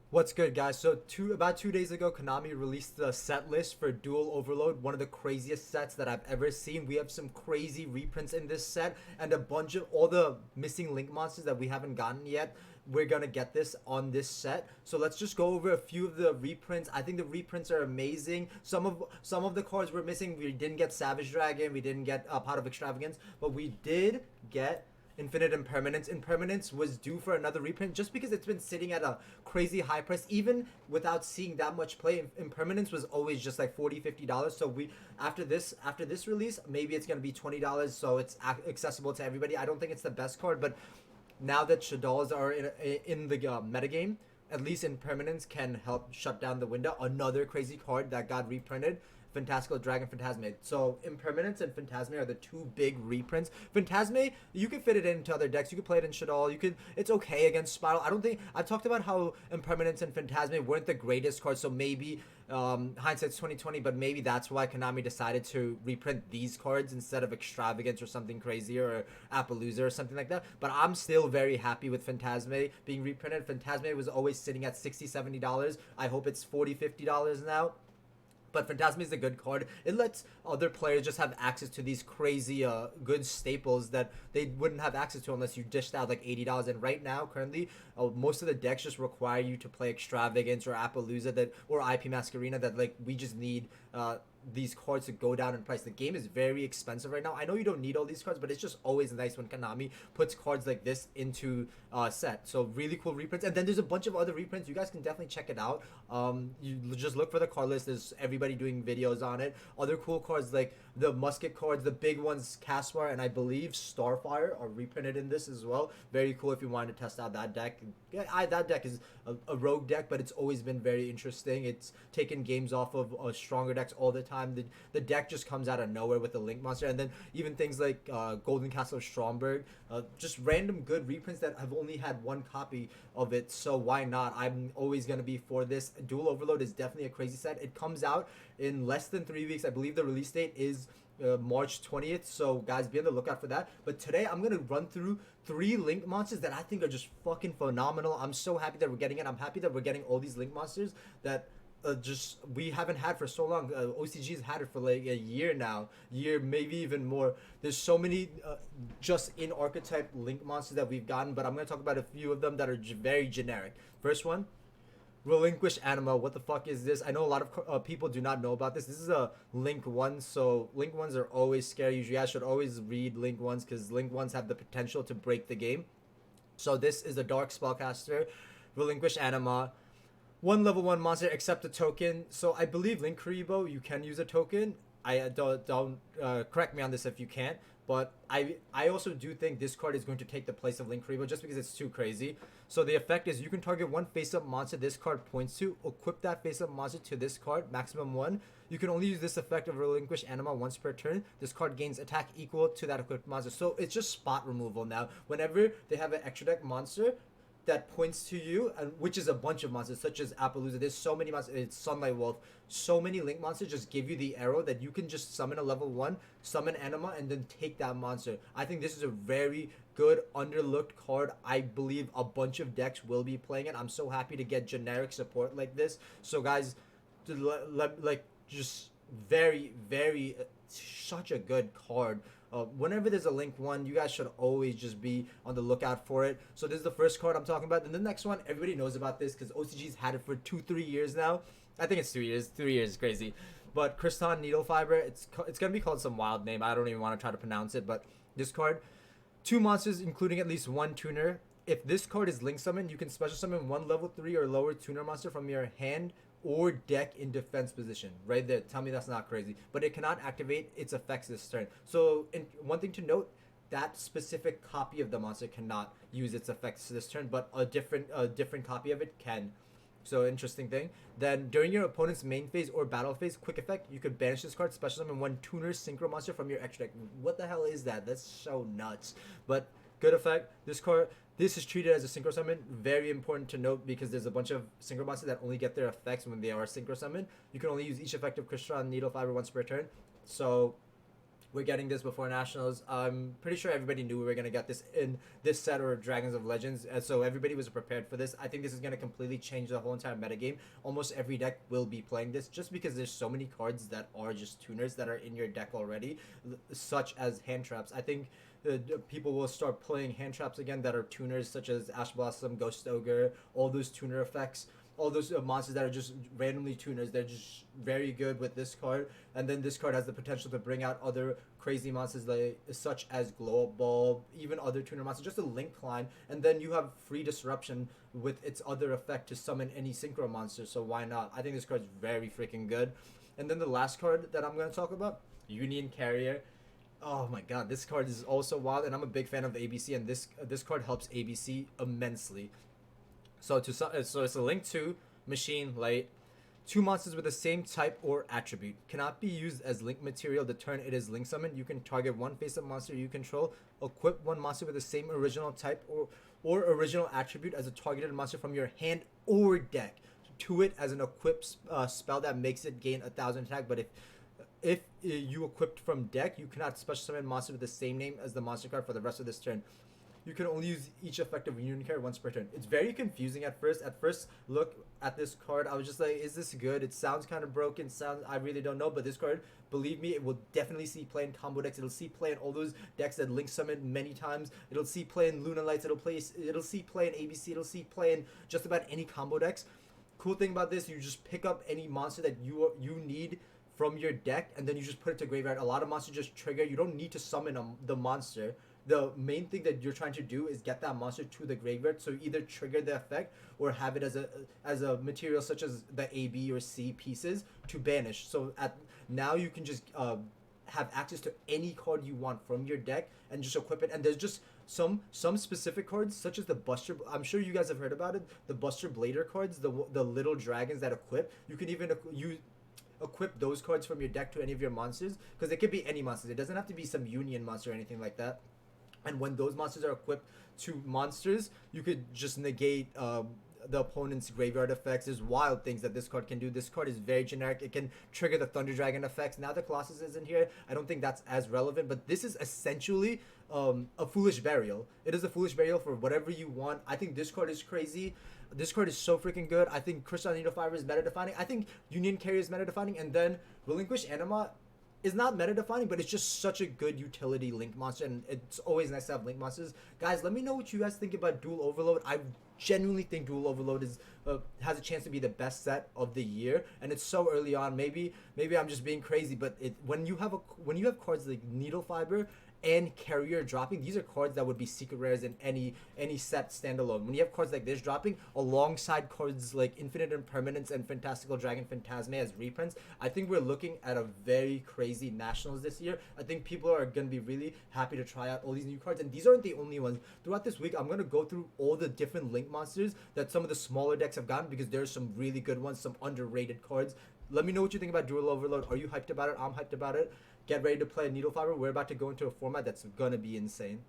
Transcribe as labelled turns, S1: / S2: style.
S1: What's good, guys? So, about 2 days ago, Konami released the set list for Duel Overload, one of the craziest sets that I've ever seen. We have some crazy reprints in this set, and a bunch of all the missing link monsters that we haven't gotten yet. We're gonna get this on this set. So let's just go over a few of the reprints. I think the reprints are amazing. Some of the cards we're missing. We didn't get Savage Dragon. We didn't get Pot of Extravagance, but we did get Infinite Impermanence. Impermanence was due for another reprint just because it's been sitting at a crazy high price. Even without seeing that much play, Impermanence was always just like $40-$50. So we after this release, maybe it's gonna be $20. So it's accessible to everybody. I don't think it's the best card, but now that Shaddolls are in the metagame, at least Impermanence can help shut down the window. Another crazy card that got reprinted. Fantastical Dragon Fantasma. So Impermanence and Fantasma are the two big reprints. Fantasma, you can fit it into other decks. You can play it in Shaddol. You could. It's okay against Spiral. I don't think I've talked about how Impermanence and Fantasma weren't the greatest cards. So maybe hindsight's 2020, but maybe that's why Konami decided to reprint these cards instead of Extravagance or something crazier or Appaloosa or something like that. But I'm still very happy with Fantasma being reprinted. Fantasma was always sitting at $60-$70. I hope it's $40-$50 now. But Fantasma is a good card. It lets other players just have access to these crazy good staples that they wouldn't have access to unless you dished out like $80. And right now, currently, most of the decks just require you to play Extravagance or Appaloosa or IP Masquerena that like we just need these cards to go down in price. The game is very expensive right now. I know you don't need all these cards, but it's just always nice when Konami puts cards like this into set. So really cool reprints. And then there's a bunch of other reprints. You guys can definitely check it out. You just look for the card list. There's everybody doing videos on it. Other cool cards like the Musket cards, the big ones, Caspar and I believe Starfire are reprinted in this as well. Very cool if you wanted to test out that deck. Yeah, that deck is a rogue deck, but it's always been very interesting. It's taken games off of stronger decks all the time. The deck just comes out of nowhere with the Link Monster, and then even things like Golden Castle of Stromberg, just random good reprints that have only had one copy of it. So why not? I'm always gonna be for this. Duel Overload is definitely a crazy set. It comes out in less than 3 weeks. I believe the release date is March 20th. So guys, be on the lookout for that. But today I'm gonna run through 3 Link monsters that I think are just fucking phenomenal. I'm so happy that we're getting it. I'm happy that we're getting all these Link monsters that just we haven't had for so long. OCG's had it for like a year now, maybe even more. There's so many just in archetype Link monsters that we've gotten, but I'm gonna talk about a few of them that are very generic. First one, Relinquish Anima. What the fuck is this? I know a lot of people do not know about this. This is a Link 1, so Link 1s are always scary. You guys should always read Link 1s because Link 1s have the potential to break the game. So this is the Dark Spellcaster, Relinquish Anima. One level 1 monster, accept a token. So I believe Link Kuribo, you can use a token. I don't correct me on this if you can't, but I also do think this card is going to take the place of Link Kuribo just because it's too crazy. So the effect is you can target one face-up monster this card points to, equip that face-up monster to this card, maximum 1. You can only use this effect of Relinquish Anima once per turn. This card gains attack equal to that equipped monster. So it's just spot removal now. Whenever they have an extra deck monster that points to you, and which is a bunch of monsters such as Appaloosa. There's so many monsters. It's Sunlight Wolf. So many Link monsters just give you the arrow that you can just summon a level 1, summon Anima, and then take that monster. I think this is a very good underlooked card. I believe a bunch of decks will be playing it. I'm so happy to get generic support like this. So guys, like just very such a good card. Whenever there's a Link 1, you guys should always just be on the lookout for it. So this is the first card I'm talking about. And the next one, everybody knows about this because OCG's had it for 2-3 years now. I think it's 2 years. 3 years is crazy. But Kristan Needle Fiber, it's going to be called some wild name. I don't even want to try to pronounce it. But this card, 2 monsters including at least 1 tuner. If this card is Link Summon, you can special summon 1 level 3 or lower tuner monster from your hand or deck in defense position. Right there. Tell me that's not crazy. But it cannot activate its effects this turn. So one thing to note, that specific copy of the monster cannot use its effects this turn, but a different copy of it can. So interesting thing. Then during your opponent's main phase or battle phase, quick effect, you could banish this card, special summon 1 tuner synchro monster from your extra deck. What the hell is that? That's so nuts. But good effect. This is treated as a synchro summon. Very important to note because there's a bunch of synchro monsters that only get their effects when they are synchro summon. You can only use each effect of Kristan Needle Fiber once per turn. So We're getting this before Nationals. I'm pretty sure everybody knew we were gonna get this in this set or Dragons of Legends, and so everybody was prepared for this. I think this is gonna completely change the whole entire metagame. Almost every deck will be playing this, just because there's so many cards that are just tuners that are in your deck already, such as hand traps. I think people will start playing hand traps again that are tuners, such as Ash Blossom, Ghost Ogre, all those tuner effects, all those monsters that are just randomly tuners. They're just very good with this card, and then this card has the potential to bring out other crazy monsters like such as Glow Up Bulb, even other tuner monsters, just a Link line, and then you have free disruption with its other effect to summon any synchro monster. So why not? I think this card's very freaking good. And then the last card that I'm going to talk about, Union Carrier. Oh my god, this card is also wild, and I'm a big fan of ABC, and this card helps ABC immensely. So it's a Link 2 Machine Light. Two monsters with the same type or attribute cannot be used as link material the turn it is link summoned. You can target one face-up monster you control, equip one monster with the same original type or original attribute as a targeted monster from your hand or deck to it as an equipped spell that makes it gain 1,000 attack. But if you equipped from deck, you cannot special summon monster with the same name as the monster card for the rest of this turn. You can only use each effective Union Carrier once per turn. It's very confusing at first. At first look at this card, I was just like, is this good? It sounds kind of broken. I really don't know. But this card, believe me, it will definitely see play in combo decks. It'll see play in all those decks that Link summon many times. It'll see play in Luna Lights. It'll see play in ABC. It'll see play in just about any combo decks. Cool thing about this, you just pick up any monster that you need from your deck, and then you just put it to graveyard. A lot of monsters just trigger. You don't need to summon the monster. The main thing that you're trying to do is get that monster to the graveyard, so either trigger the effect or have it as a material such as the A, B, or C pieces to banish. So now you can just have access to any card you want from your deck and just equip it. And there's just some specific cards such as the Buster. I'm sure you guys have heard about it. The Buster Blader cards, the little dragons that equip. You can even equip those cards from your deck to any of your monsters, because it could be any monsters. It doesn't have to be some Union monster or anything like that. And when those monsters are equipped to monsters, you could just negate the opponent's graveyard effects. There's wild things that this card can do. This card is very generic. It can trigger the Thunder Dragon effects. Now the Colossus isn't here, I don't think that's as relevant, but this is essentially a Foolish Burial. It is a Foolish Burial for whatever you want. I think this card is crazy. This card is so freaking good. I think Crystal Needle Fiber is meta defining. I think Union Carrier is meta defining, and then Relinquish Anima is not meta defining, but it's just such a good utility Link monster, and it's always nice to have Link monsters. Guys, let me know what you guys think about Duel Overload. I genuinely think Duel Overload is has a chance to be the best set of the year, and it's so early on. Maybe I'm just being crazy, but when you have cards like Needle Fiber and Carrier dropping, these are cards that would be secret rares in any set standalone. When you have cards like this dropping alongside cards like Infinite Impermanence and Fantastical Dragon Fantasma as reprints, I think we're looking at a very crazy Nationals this year. I think people are going to be really happy to try out all these new cards, and these aren't the only ones. Throughout this week, I'm going to go through all the different Link monsters that some of the smaller decks have gotten, because there's some really good ones, some underrated cards. Let me know what you think about Duel Overload. Are you hyped about it? I'm hyped about it. Get ready to play Needle Fiber. We're about to go into a format that's gonna be insane.